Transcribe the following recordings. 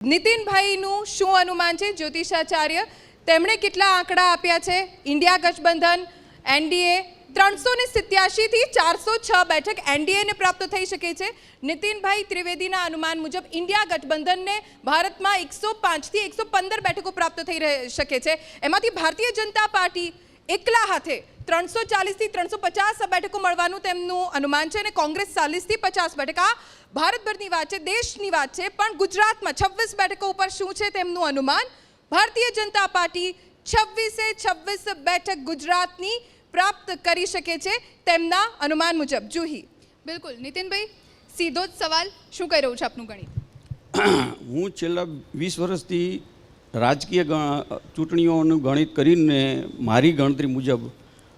નીતિનભાઈનું શું અનુમાન છે? જ્યોતિષાચાર્ય તેમણે કેટલા આંકડા આપ્યા છે? ઇન્ડિયા ગઠબંધન એનડીએ 387 થી 406 બેઠક એનડીએને પ્રાપ્ત થઈ શકે છે. નીતિનભાઈ ત્રિવેદીના અનુમાન મુજબ ઇન્ડિયા ગઠબંધનને ભારતમાં 105 થી 115 બેઠકો પ્રાપ્ત થઈ શકે છે. એમાંથી ભારતીય જનતા પાર્ટી એકલા હાથે 340 થી 350 બેઠકો મળવાનું તેમનું અનુમાન છે અને કોંગ્રેસ 40 થી 50 બેઠક. આ ભારતભરની વાત છે, દેશની વાત છે, પણ ગુજરાતમાં 26 બેઠકો ઉપર શું છે તેમનું અનુમાન? ભારતીય જનતા પાર્ટી 26 બેઠક ગુજરાતની પ્રાપ્ત કરી શકે છે તેમના અનુમાન મુજબ. જુહી, બિલકુલ. નીતિનભાઈ, સીધો જ સવાલ, શું કહી રહ્યું છે આપનું ગણિત? હું છેલ્લા 20 વર્ષથી રાજકીય ચૂંટણીઓનું ગણિત કરીને મારી ગણતરી મુજબ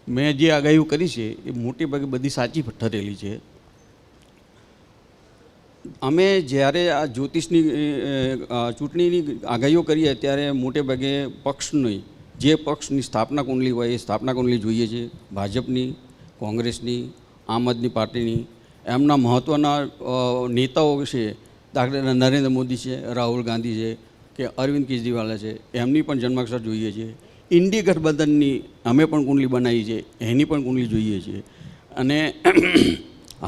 મેં જે આગાહીઓ કરી છે એ મોટે ભાગે બધી સાચી ઠરેલી છે. અમે જ્યારે આ જ્યોતિષની ચૂંટણીની આગાહીઓ કરીએ ત્યારે મોટે ભાગે પક્ષની જે પક્ષની સ્થાપના કુંડલી હોય એ સ્થાપના કુંડલી જોઈએ છે. ભાજપની, કોંગ્રેસની, આમ આદમી પાર્ટીની, એમના મહત્ત્વના નેતાઓ છે, દાખલા નરેન્દ્ર મોદી છે, રાહુલ ગાંધી છે કે અરવિંદ કેજરીવાલ છે, એમની પણ જન્માક્ષર જોઈએ છે. ઇન્ડી ગઠબંધનની અમે પણ કુંડલી બનાવી છે, એની પણ કુંડલી જોઈએ છે. અને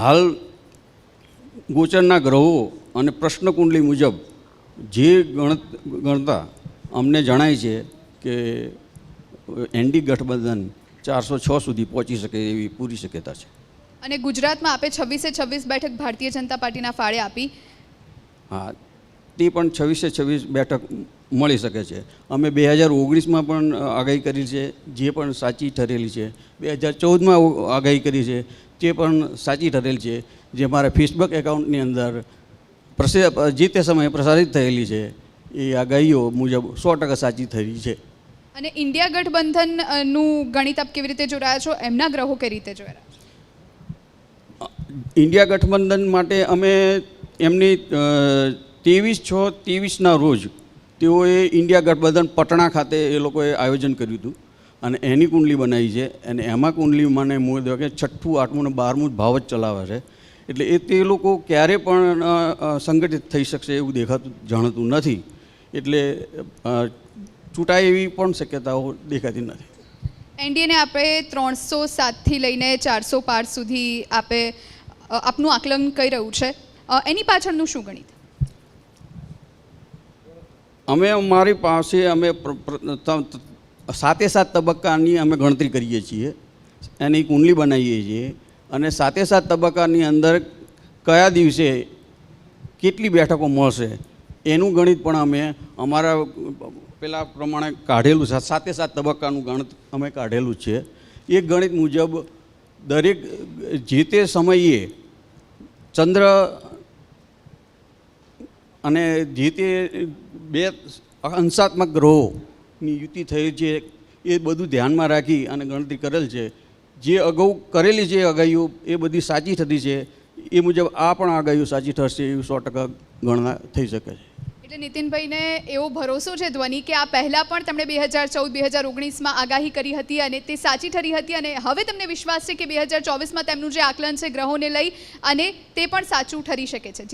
હાલ ગોચરના ગ્રહો અને પ્રશ્ન કુંડલી મુજબ જે ગણતા અમને જણાય છે કે એનડી ગઠબંધન 406 સુધી પહોંચી શકે એવી પૂરી શક્યતા છે. અને ગુજરાતમાં આપે 26 બેઠક ભારતીય જનતા પાર્ટીના ફાળે આપી. હા, તે પણ 26 બેઠક મળી શકે છે. અમે 2019માં પણ આગાહી કરી છે, જે પણ સાચી ઠરેલી છે. 2014માં આગાહી કરી છે, તે પણ સાચી ઠરેલ છે. જે મારા ફેસબુક એકાઉન્ટની અંદર જે તે સમયે પ્રસારિત થયેલી છે એ આગાહીઓ મુજબ 100% સાચી થઈ છે. અને ઇન્ડિયા ગઠબંધનનું ગણિત આપ કેવી રીતે જોડાયા છો? એમના ગ્રહો કઈ રીતે જોયા છો? ઇન્ડિયા ગઠબંધન માટે અમે એમની 23/6/23ના રોજ તેઓએ ઇન્ડિયા ગઠબંધન પટણા ખાતે એ લોકોએ આયોજન કર્યું હતું અને એની કુંડલી બનાવી છે. અને એમાં કુંડલી મને મૂળ કે 6ઠું, 8મું અને 12મું જ ભાવ જ ચલાવે છે. એટલે તે લોકો ક્યારે પણ સંગઠિત થઈ શકશે એવું જાણતું નથી. એટલે ચૂંટાય એવી પણ શક્યતાઓ દેખાતી નથી. એનડીએને આપણે 307 થી લઈને 400 પાર સુધી આપનું આકલન કહી રહ્યું છે. એની પાછળનું શું ગણિત? અમારી પાસે અમે 7 તબક્કાની અમે ગણતરી કરીએ છીએ, એની કુંડલી બનાવીએ છીએ. અને 7 તબક્કાની અંદર કયા દિવસે કેટલી બેઠકો મળશે એનું ગણિત પણ અમે અમારા પેલા પ્રમાણે કાઢેલું છે. 7 તબક્કાનું ગણિત અમે કાઢેલું છે. એ ગણિત મુજબ દરેક જે તે સમયે ચંદ્ર અને જે તે 2 અંશાત્મક ગ્રહોની યુતિ થઈ છે એ બધું ધ્યાનમાં રાખી અને ગણતરી કરેલ છે. જે અગાઉ કરેલી છે આગાહીઓ એ બધી સાચી થતી છે. એ મુજબ આ પણ આગાહીઓ સાચી થશે એવું 100% ગણના થઈ શકે છે. એટલે નીતિનભાઈને એવો ભરોસો છે ધ્વનિ કે આ પહેલાં પણ તેમણે 2014-2019માં આગાહી કરી હતી અને તે સાચી ઠરી હતી અને હવે તમને વિશ્વાસ છે કે 2024માં તેમનું જે આકલન છે ગ્રહોને લઈ અને તે પણ સાચું ઠરી શકે છે.